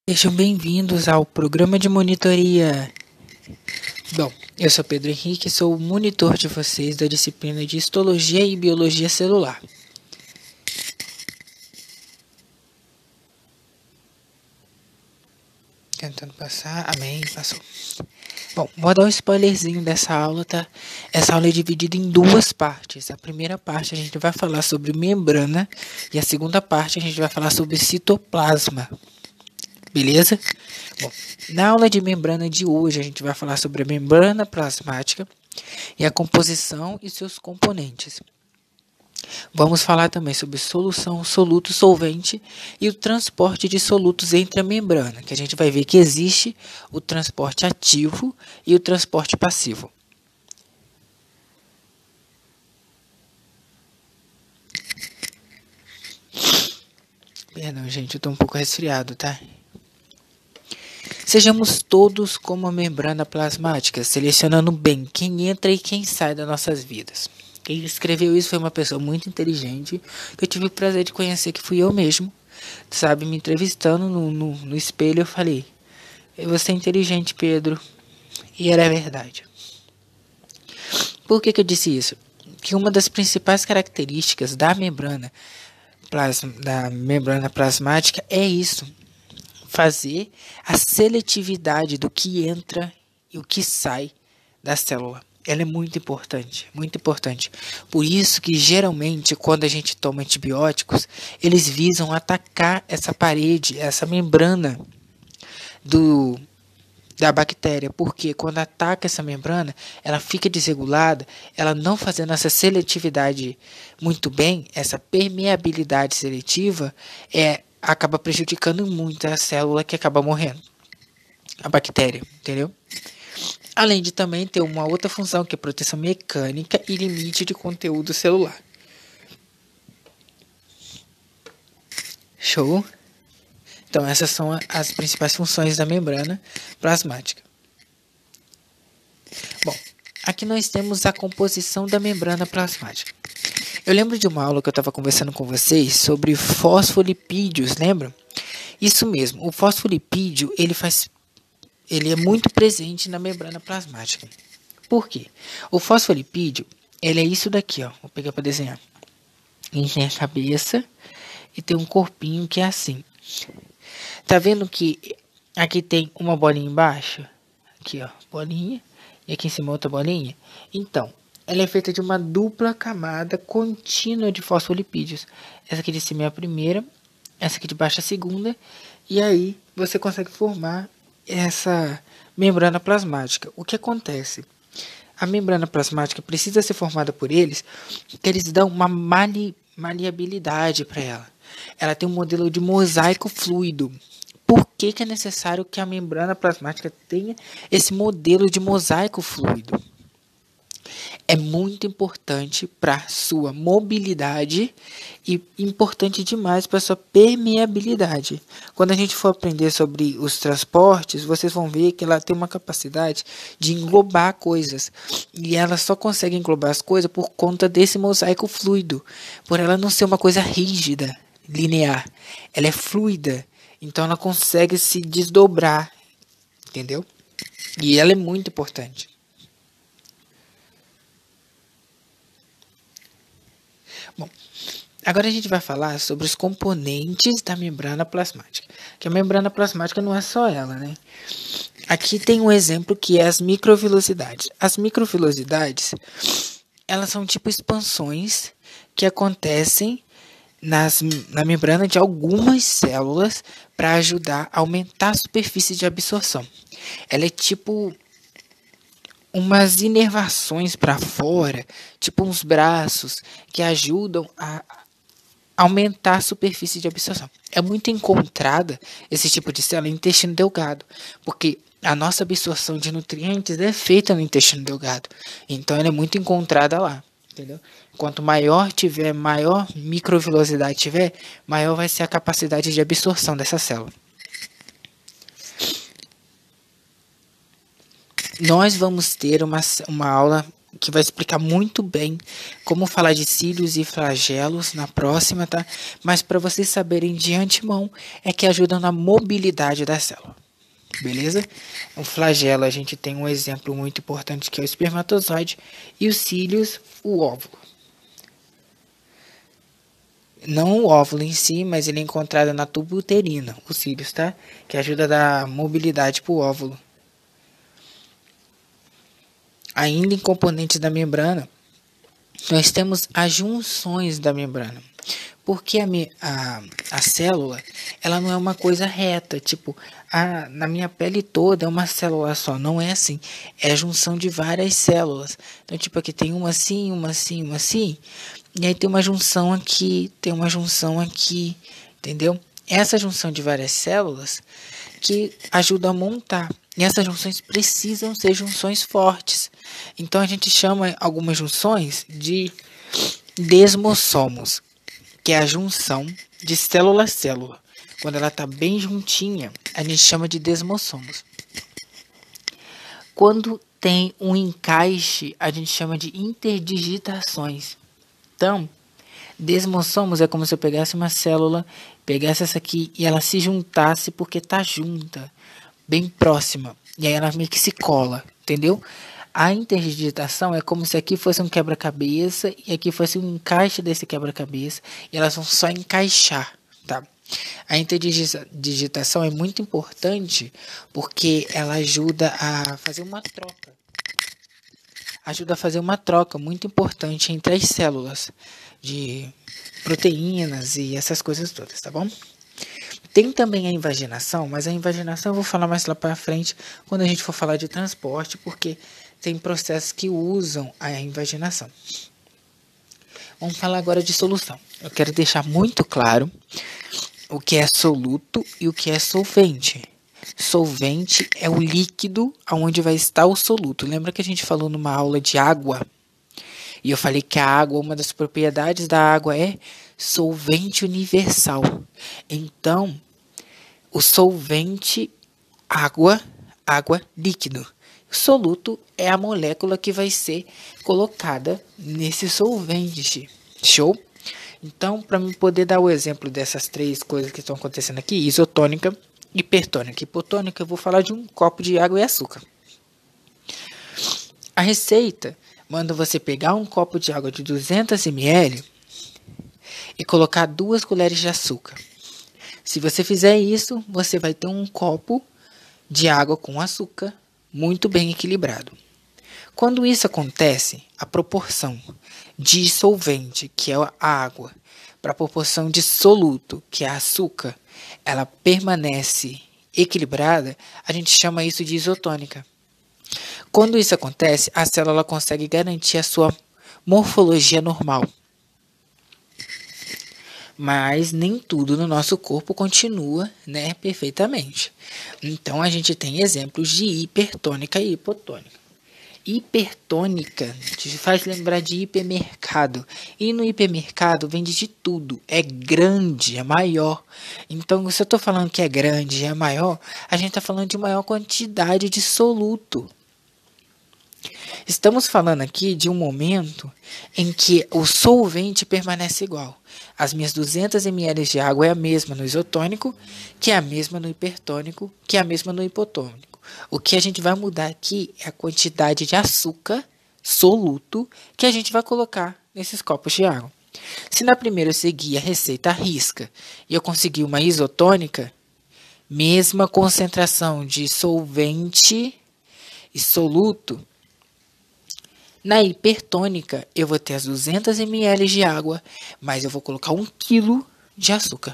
Sejam bem-vindos ao programa de monitoria. Bom, eu sou Pedro Henrique, sou o monitor de vocês da disciplina de Histologia e Biologia Celular. Tentando passar, amém, passou. Bom, vou dar um spoilerzinho dessa aula, tá? Essa aula é dividida em duas partes. A primeira parte a gente vai falar sobre membrana e a segunda parte a gente vai falar sobre citoplasma. Beleza? Bom, na aula de membrana de hoje a gente vai falar sobre a membrana plasmática e a composição e seus componentes. Vamos falar também sobre solução, soluto, solvente e o transporte de solutos entre a membrana, que a gente vai ver que existe o transporte ativo e o transporte passivo. Perdão, gente, eu estou um pouco resfriado, tá? Sejamos todos como a membrana plasmática, selecionando bem quem entra e quem sai das nossas vidas. Quem escreveu isso foi uma pessoa muito inteligente, que eu tive o prazer de conhecer, que fui eu mesmo. Sabe, me entrevistando no espelho, eu falei: você é inteligente, Pedro. E era verdade. Por que eu disse isso? Que uma das principais características da membrana plasmática é isso: fazer a seletividade do que entra e o que sai da célula. Ela é muito importante, muito importante. Por isso que geralmente quando a gente toma antibióticos, eles visam atacar essa parede, essa membrana da bactéria, porque quando ataca essa membrana, ela fica desregulada, ela não fazendo essa seletividade muito bem, essa permeabilidade seletiva, acaba prejudicando muito a célula, que acaba morrendo, a bactéria, entendeu? Além de também ter uma outra função, que é proteção mecânica e limite de conteúdo celular. Show? Então essas são as principais funções da membrana plasmática. Bom, aqui nós temos a composição da membrana plasmática. Eu lembro de uma aula que eu estava conversando com vocês sobre fosfolipídios, lembram? Isso mesmo, o fosfolipídio ele é muito presente na membrana plasmática. Por quê? O fosfolipídio, ele é isso daqui, ó. Vou pegar para desenhar. Ele tem a cabeça e tem um corpinho que é assim. Tá vendo que aqui tem uma bolinha embaixo? Aqui, ó, bolinha. E aqui em cima outra bolinha. Então, ela é feita de uma dupla camada contínua de fosfolipídios. Essa aqui de cima é a primeira, essa aqui de baixo é a segunda. E aí você consegue formar essa membrana plasmática. O que acontece? A membrana plasmática precisa ser formada por eles, porque eles dão uma maleabilidade para ela. Ela tem um modelo de mosaico fluido. Por que é necessário que a membrana plasmática tenha esse modelo de mosaico fluido? É muito importante para sua mobilidade e importante demais para sua permeabilidade. Quando a gente for aprender sobre os transportes, vocês vão ver que ela tem uma capacidade de englobar coisas. E ela só consegue englobar as coisas por conta desse mosaico fluido. Por ela não ser uma coisa rígida, linear. Ela é fluida. Então ela consegue se desdobrar. Entendeu? E ela é muito importante. Bom, agora a gente vai falar sobre os componentes da membrana plasmática. Que a membrana plasmática não é só ela, né? Aqui tem um exemplo que é as microvilosidades. As microvilosidades, elas são tipo expansões que acontecem na membrana de algumas células para ajudar a aumentar a superfície de absorção. Ela é tipo umas inervações para fora, tipo uns braços, que ajudam a aumentar a superfície de absorção. É muito encontrada esse tipo de célula no intestino delgado, porque a nossa absorção de nutrientes é feita no intestino delgado. Então ela é muito encontrada lá, entendeu? Quanto maior microvilosidade tiver, maior vai ser a capacidade de absorção dessa célula. Nós vamos ter uma aula que vai explicar muito bem como falar de cílios e flagelos na próxima, tá? Mas para vocês saberem de antemão, é que ajuda na mobilidade da célula. Beleza? O flagelo, a gente tem um exemplo muito importante que é o espermatozoide, e os cílios, o óvulo. Não o óvulo em si, mas ele é encontrado na tuba uterina, os cílios, tá? Que ajuda a dar mobilidade para o óvulo. Ainda em componentes da membrana, nós temos as junções da membrana. Porque a célula, ela não é uma coisa reta, tipo, na minha pele toda é uma célula só, não é assim. É a junção de várias células. Então, tipo, aqui tem uma assim, uma assim, uma assim, e aí tem uma junção aqui, tem uma junção aqui, entendeu? Essa junção de várias células que ajuda a montar. E essas junções precisam ser junções fortes. Então, a gente chama algumas junções de desmossomos, que é a junção de célula a célula. Quando ela está bem juntinha, a gente chama de desmossomos. Quando tem um encaixe, a gente chama de interdigitações. Então, desmossomos é como se eu pegasse uma célula, pegasse essa aqui e ela se juntasse porque está junta, bem próxima. E aí ela meio que se cola, entendeu? A interdigitação é como se aqui fosse um quebra-cabeça e aqui fosse um encaixe desse quebra-cabeça e elas vão só encaixar, tá? A interdigitação é muito importante porque ela ajuda a fazer uma troca. Ajuda a fazer uma troca muito importante entre as células de proteínas e essas coisas todas, tá bom? Tem também a invaginação, mas a invaginação eu vou falar mais lá para frente quando a gente for falar de transporte, porque tem processos que usam a invaginação. Vamos falar agora de solução. Eu quero deixar muito claro o que é soluto e o que é solvente. Solvente é o líquido onde vai estar o soluto. Lembra que a gente falou numa aula de água? E eu falei que a água, uma das propriedades da água é solvente universal. Então, o solvente, água líquido. O soluto é a molécula que vai ser colocada nesse solvente. Show? Então, para mim poder dar o exemplo dessas três coisas que estão acontecendo aqui, isotônica, hipertônica. Hipotônica, eu vou falar de um copo de água e açúcar. A receita manda você pegar um copo de água de 200 ml e colocar 2 colheres de açúcar. Se você fizer isso, você vai ter um copo de água com açúcar muito bem equilibrado. Quando isso acontece, a proporção de solvente, que é a água, para a proporção de soluto, que é açúcar, ela permanece equilibrada, a gente chama isso de isotônica. Quando isso acontece, a célula consegue garantir a sua morfologia normal. Mas nem tudo no nosso corpo continua, perfeitamente. Então a gente tem exemplos de hipertônica e hipotônica. Hipertônica te faz lembrar de hipermercado. E no hipermercado vende de tudo. É grande, é maior. Então, se eu estou falando que é grande, é maior, a gente está falando de maior quantidade de soluto. Estamos falando aqui de um momento em que o solvente permanece igual. As minhas 200 ml de água é a mesma no isotônico, que é a mesma no hipertônico, que é a mesma no hipotônico. O que a gente vai mudar aqui é a quantidade de açúcar soluto que a gente vai colocar nesses copos de água. Se na primeira eu seguir a receita à risca e eu conseguir uma isotônica, mesma concentração de solvente e soluto, na hipertônica, eu vou ter as 200 ml de água, mas eu vou colocar 1 kg de açúcar.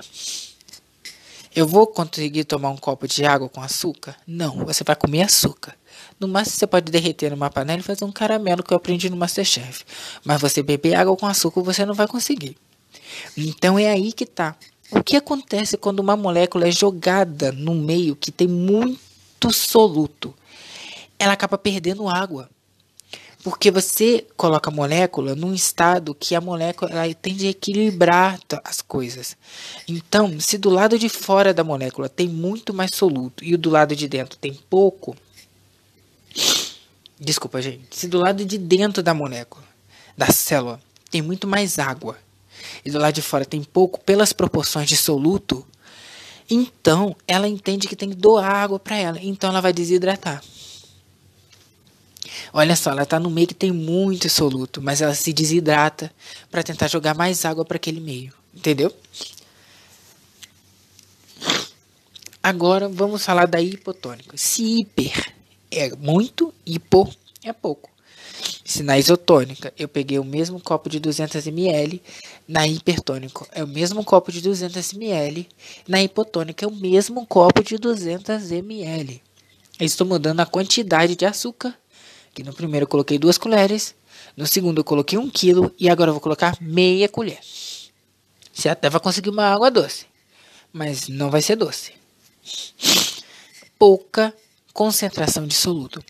Eu vou conseguir tomar um copo de água com açúcar? Não, você vai comer açúcar. No máximo, você pode derreter numa panela e fazer um caramelo que eu aprendi no MasterChef. Mas você beber água com açúcar, você não vai conseguir. Então, é aí que tá. O que acontece quando uma molécula é jogada no meio que tem muito soluto? Ela acaba perdendo água. Porque você coloca a molécula num estado que a molécula ela tende a equilibrar as coisas. Então, se do lado de fora da molécula tem muito mais soluto e o do lado de dentro tem pouco, Desculpa, gente. Se do lado de dentro da molécula, da célula, tem muito mais água, e do lado de fora tem pouco, pelas proporções de soluto, então ela entende que tem que doar água para ela. Então ela vai desidratar. Olha só, ela está no meio que tem muito soluto, mas ela se desidrata para tentar jogar mais água para aquele meio. Entendeu? Agora vamos falar da hipotônica. Se hiper é muito, hipo é pouco. Se na isotônica eu peguei o mesmo copo de 200 ml, na hipertônica é o mesmo copo de 200 ml, na hipotônica é o mesmo copo de 200 ml. Eu estou mudando a quantidade de açúcar, que no primeiro eu coloquei 2 colheres, no segundo eu coloquei 1 quilo e agora eu vou colocar meia colher. Você até vai conseguir uma água doce, mas não vai ser doce. Pouca concentração de soluto.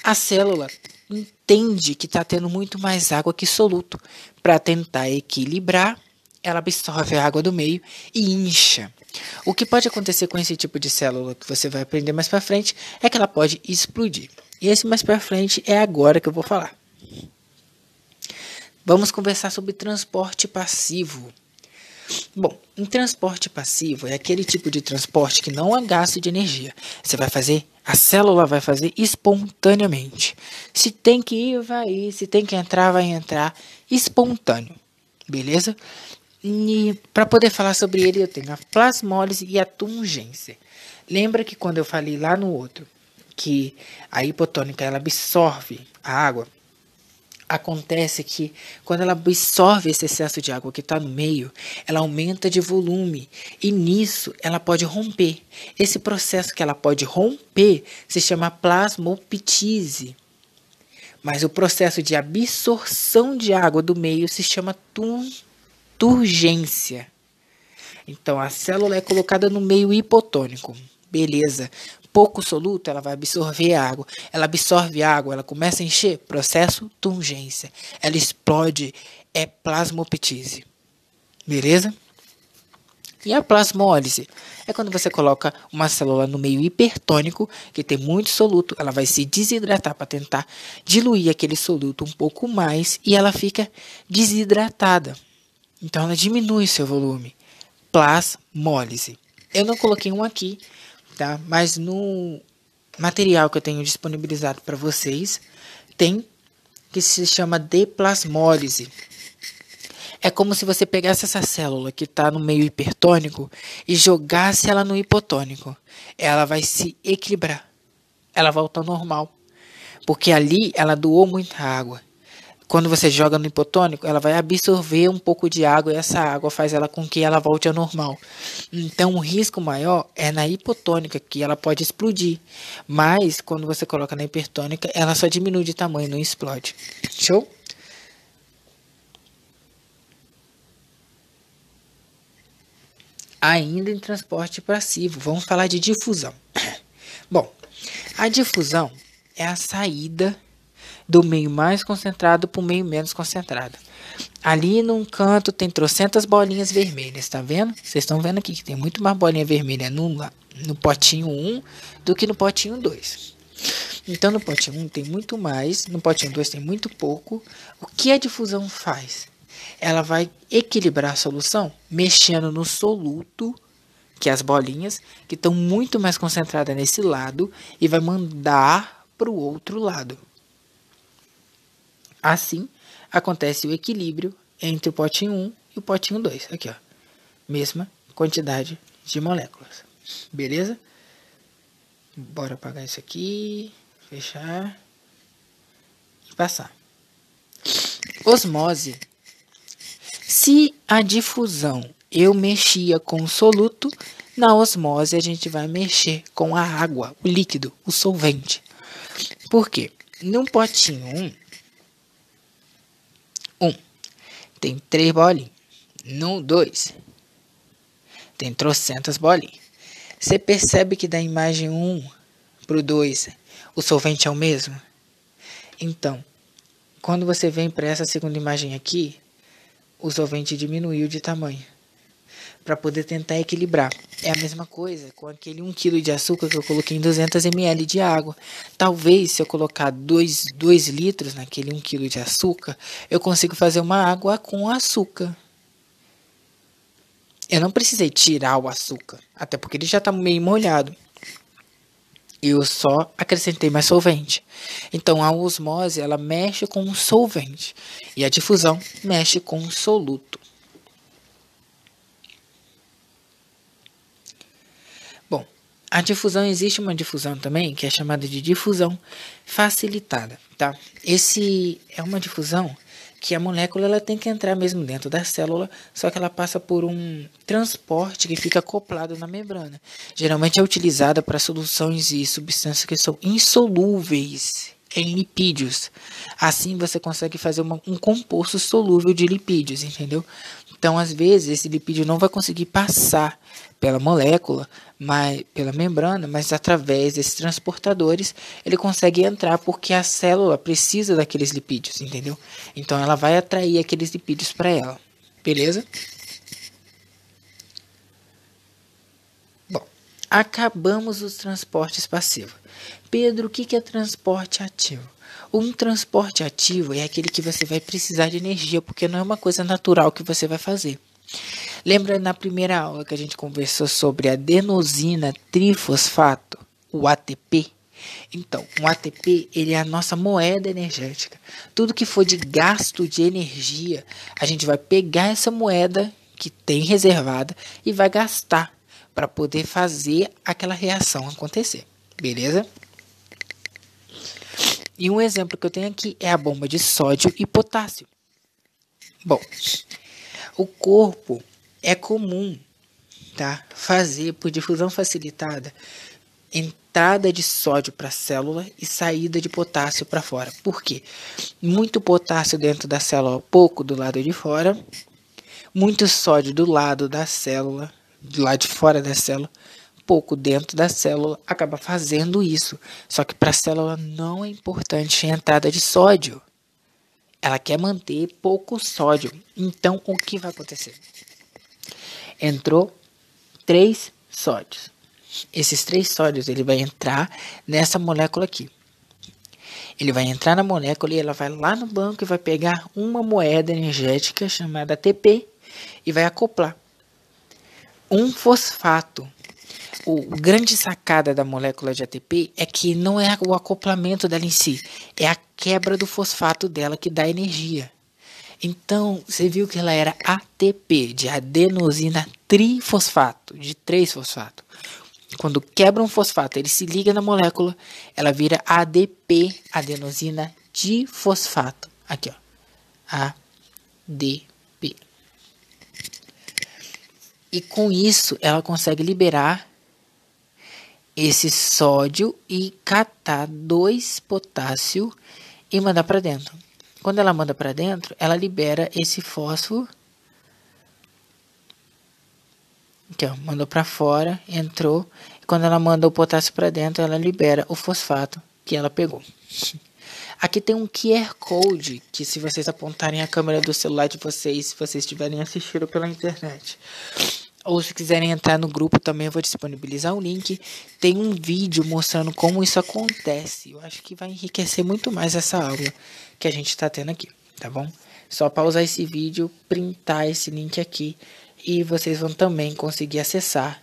A célula entende que está tendo muito mais água que soluto. Para tentar equilibrar, ela absorve a água do meio e incha. O que pode acontecer com esse tipo de célula, que você vai aprender mais para frente, é que ela pode explodir. E esse mais para frente é agora que eu vou falar. Vamos conversar sobre transporte passivo. Bom, um transporte passivo é aquele tipo de transporte que não há gasto de energia. A célula vai fazer espontaneamente. Se tem que ir, vai ir. Se tem que entrar, vai entrar espontâneo. Beleza? E para poder falar sobre ele, eu tenho a plasmólise e a tungência. Lembra que quando eu falei lá no outro, que a hipotônica ela absorve a água? Acontece que quando ela absorve esse excesso de água que está no meio, ela aumenta de volume e nisso ela pode romper. Esse processo que ela pode romper se chama plasmoptise. Mas o processo de absorção de água do meio se chama turgência. Então a célula é colocada no meio hipotônico. Beleza. Pouco soluto, ela vai absorver a água. Ela absorve a água, ela começa a encher, processo tungência. Ela explode, é plasmoptise. Beleza? E a plasmólise é quando você coloca uma célula no meio hipertônico, que tem muito soluto, ela vai se desidratar para tentar diluir aquele soluto um pouco mais e ela fica desidratada. Então ela diminui seu volume. Plasmólise. Eu não coloquei um aqui, tá? Mas no material que eu tenho disponibilizado para vocês, tem que se chama deplasmólise. É como se você pegasse essa célula que está no meio hipertônico e jogasse ela no hipotônico. Ela vai se equilibrar. Ela volta ao normal. Porque ali ela doou muita água. Quando você joga no hipotônico, ela vai absorver um pouco de água e essa água faz ela com que ela volte ao normal. Então, o risco maior é na hipotônica, que ela pode explodir. Mas, quando você coloca na hipertônica, ela só diminui de tamanho, não explode. Show? Ainda em transporte passivo, vamos falar de difusão. Bom, a difusão é a saída do meio mais concentrado para o meio menos concentrado. Ali num canto tem trocentas bolinhas vermelhas, tá vendo? Vocês estão vendo aqui que tem muito mais bolinha vermelha no potinho 1 do que no potinho 2. Então no potinho 1 tem muito mais, no potinho 2 tem muito pouco. O que a difusão faz? Ela vai equilibrar a solução mexendo no soluto, que é as bolinhas, que estão muito mais concentradas nesse lado, e vai mandar para o outro lado. Assim, acontece o equilíbrio entre o potinho 1 e o potinho 2. Aqui, ó. Mesma quantidade de moléculas. Beleza? Bora apagar isso aqui. Fechar. E passar. Osmose. Se a difusão eu mexia com o soluto, na osmose a gente vai mexer com a água, o líquido, o solvente. Por quê? No potinho 1, tem 3 bolinhas. No 2, tem trocentas bolinhas. Você percebe que da imagem 1 para o 2, o solvente é o mesmo? Então, quando você vem para essa segunda imagem aqui, o solvente diminuiu de tamanho. para poder tentar equilibrar. É a mesma coisa com aquele 1 kg de açúcar que eu coloquei em 200 ml de água. Talvez se eu colocar 2 litros naquele 1 kg de açúcar, eu consigo fazer uma água com açúcar. Eu não precisei tirar o açúcar, até porque ele já está meio molhado. Eu só acrescentei mais solvente. Então a osmose ela mexe com o solvente e a difusão mexe com o soluto. Bom, a difusão, existe uma difusão também que é chamada de difusão facilitada, tá? Esse é uma difusão que a molécula ela tem que entrar mesmo dentro da célula, só que ela passa por um transporte que fica acoplado na membrana. Geralmente é utilizada para soluções e substâncias que são insolúveis em lipídios. Assim você consegue fazer um composto solúvel de lipídios, entendeu? Então, às vezes, esse lipídio não vai conseguir passar pela molécula, pela membrana, mas através desses transportadores ele consegue entrar porque a célula precisa daqueles lipídios, entendeu? Então ela vai atrair aqueles lipídios para ela, beleza? Bom, acabamos os transportes passivos. Pedro, o que é transporte ativo? Um transporte ativo é aquele que você vai precisar de energia, porque não é uma coisa natural que você vai fazer. Lembra na primeira aula que a gente conversou sobre adenosina trifosfato, o ATP? Então, o ATP ele é a nossa moeda energética. Tudo que for de gasto de energia, a gente vai pegar essa moeda que tem reservada e vai gastar para poder fazer aquela reação acontecer. Beleza? E um exemplo que eu tenho aqui é a bomba de sódio e potássio. Bom, o corpo é comum, tá, fazer por difusão facilitada entrada de sódio para a célula e saída de potássio para fora. Por quê? Muito potássio dentro da célula, pouco do lado de fora. Muito sódio do lado da célula, do lado de fora da célula, pouco dentro da célula, acaba fazendo isso. Só que para a célula não é importante a entrada de sódio. Ela quer manter pouco sódio. Então, o que vai acontecer? Entrou 3 sódios. Esses 3 sódios ele vai entrar nessa molécula aqui. Ele vai entrar na molécula e ela vai lá no banco e vai pegar uma moeda energética chamada ATP e vai acoplar. Um fosfato. O grande sacada da molécula de ATP é que não é o acoplamento dela em si, é a quebra do fosfato dela que dá energia. Então, você viu que ela era ATP, de adenosina trifosfato, de 3 fosfato. Quando quebra um fosfato, ele se liga na molécula, ela vira ADP, adenosina difosfato. Aqui, ó. ADP. E com isso, ela consegue liberar esse sódio e catar 2 potássio e mandar para dentro. Quando ela manda para dentro, ela libera esse fósforo. Aqui, ó, mandou para fora, entrou. E quando ela manda o potássio para dentro, ela libera o fosfato que ela pegou. Aqui tem um QR Code que, se vocês apontarem a câmera do celular de vocês, se vocês estiverem assistindo pela internet, ou se quiserem entrar no grupo também, eu vou disponibilizar o link. Tem um vídeo mostrando como isso acontece. Eu acho que vai enriquecer muito mais essa aula que a gente está tendo aqui, tá bom? Só pausar esse vídeo, printar esse link aqui e vocês vão também conseguir acessar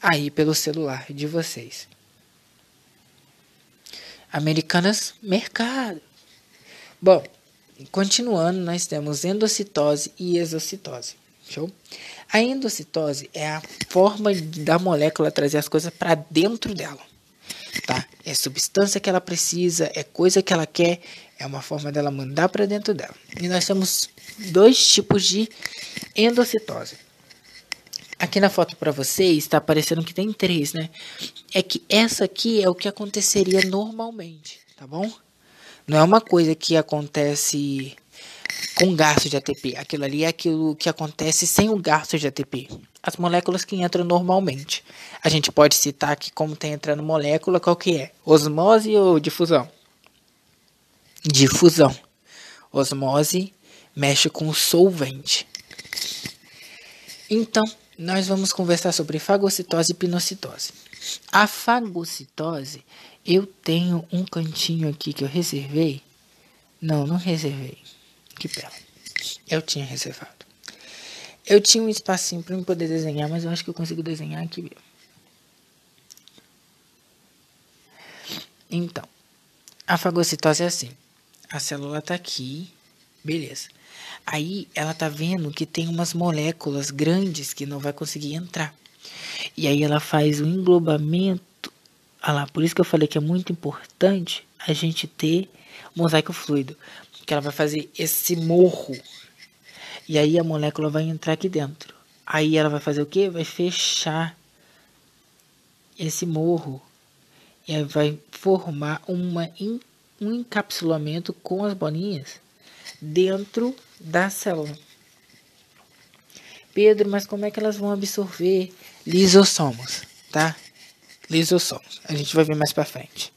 aí pelo celular de vocês. Americanas Mercado. Bom, continuando, nós temos endocitose e exocitose. Show? A endocitose é a forma da molécula trazer as coisas para dentro dela. Tá? É substância que ela precisa, é coisa que ela quer, é uma forma dela mandar para dentro dela. E nós temos 2 tipos de endocitose. Aqui na foto para vocês está aparecendo que tem 3, né? É que essa aqui é o que aconteceria normalmente, tá bom? Não é uma coisa que acontece com gasto de ATP. Aquilo ali é aquilo que acontece sem o gasto de ATP. As moléculas que entram normalmente. A gente pode citar aqui como está entrando molécula, qual que é? Osmose ou difusão? Difusão. Osmose mexe com o solvente. Então, nós vamos conversar sobre fagocitose e pinocitose. A fagocitose, eu tenho um cantinho aqui que eu reservei. Não reservei. Que pena. Eu tinha reservado. Eu tinha um espacinho para eu poder desenhar, mas eu acho que eu consigo desenhar aqui mesmo. Então, a fagocitose é assim. A célula tá aqui, beleza. Aí ela tá vendo que tem umas moléculas grandes que não vai conseguir entrar. E aí ela faz o englobamento. Ah lá, por isso que eu falei que é muito importante a gente ter mosaico fluido. Que ela vai fazer esse morro. E aí a molécula vai entrar aqui dentro. Aí ela vai fazer o quê? Vai fechar esse morro. E aí vai formar um encapsulamento com as bolinhas dentro da célula. Pedro, mas como é que elas vão absorver lisossomos, tá? Lisossomos. A gente vai ver mais para frente.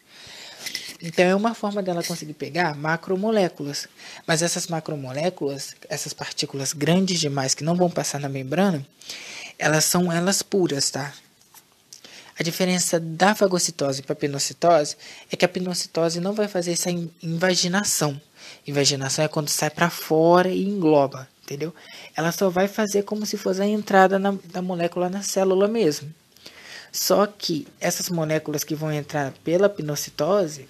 Então é uma forma dela conseguir pegar macromoléculas. Mas essas macromoléculas, essas partículas grandes demais que não vão passar na membrana, elas são elas puras, tá? A diferença da fagocitose para a pinocitose é que a pinocitose não vai fazer essa invaginação. Invaginação é quando sai para fora e engloba, entendeu? Ela só vai fazer como se fosse a entrada da molécula na célula mesmo. Só que essas moléculas que vão entrar pela pinocitose,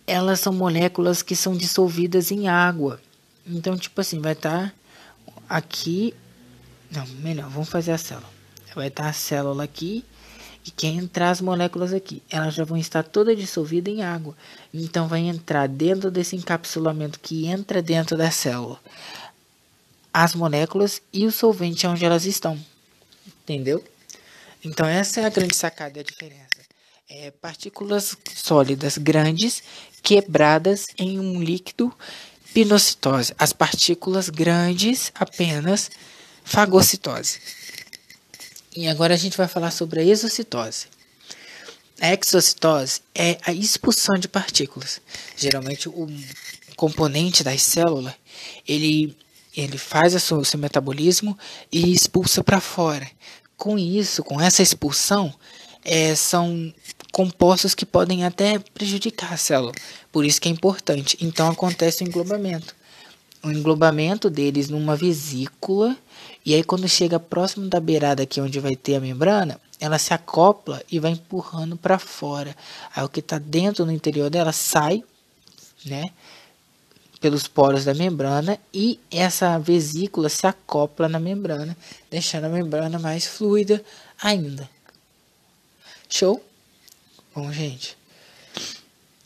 elas são moléculas que são dissolvidas em água. Então, tipo assim, vai estar aqui... Não, melhor, vamos fazer a célula. Vai estar a célula aqui e quem entrar as moléculas aqui, elas já vão estar todas dissolvidas em água. Então vai entrar dentro desse encapsulamento que entra dentro da célula as moléculas e o solvente onde elas estão. Entendeu? Então essa é a grande sacada e a diferença. Partículas sólidas grandes quebradas em um líquido, pinocitose. As partículas grandes apenas fagocitose. E agora a gente vai falar sobre a exocitose. A exocitose é a expulsão de partículas. Geralmente o componente da célula, ele faz o seu metabolismo e expulsa para fora. Com isso, com essa expulsão, são compostos que podem até prejudicar a célula. Por isso que é importante. Então acontece o englobamento. O englobamento deles numa vesícula. E aí quando chega próximo da beirada aqui onde vai ter a membrana, ela se acopla e vai empurrando para fora. Aí o que está dentro no interior dela sai, né, pelos poros da membrana e essa vesícula se acopla na membrana, deixando a membrana mais fluida ainda. Show? Bom, gente,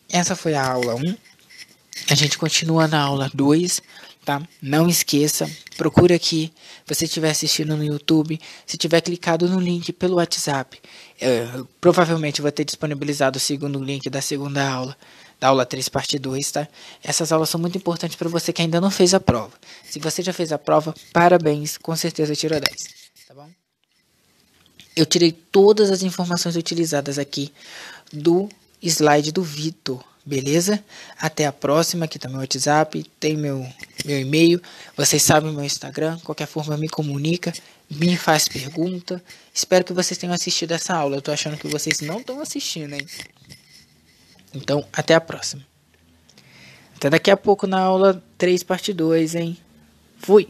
essa foi a aula 1. A gente continua na aula 2, tá? Não esqueça, procura aqui. Se você estiver assistindo no YouTube, se tiver clicado no link pelo WhatsApp, provavelmente vai ter disponibilizado o segundo link da segunda aula, da aula 3, parte 2, tá? Essas aulas são muito importantes para você que ainda não fez a prova. Se você já fez a prova, parabéns, com certeza tirou 10, tá bom? Eu tirei todas as informações utilizadas aqui do slide do Vitor, beleza? Até a próxima, aqui tá meu WhatsApp, tem meu e-mail, vocês sabem meu Instagram, qualquer forma me comunica, me faz pergunta. Espero que vocês tenham assistido essa aula, eu tô achando que vocês não estão assistindo, hein? Então, até a próxima. Até daqui a pouco na aula 3, parte 2, hein? Fui!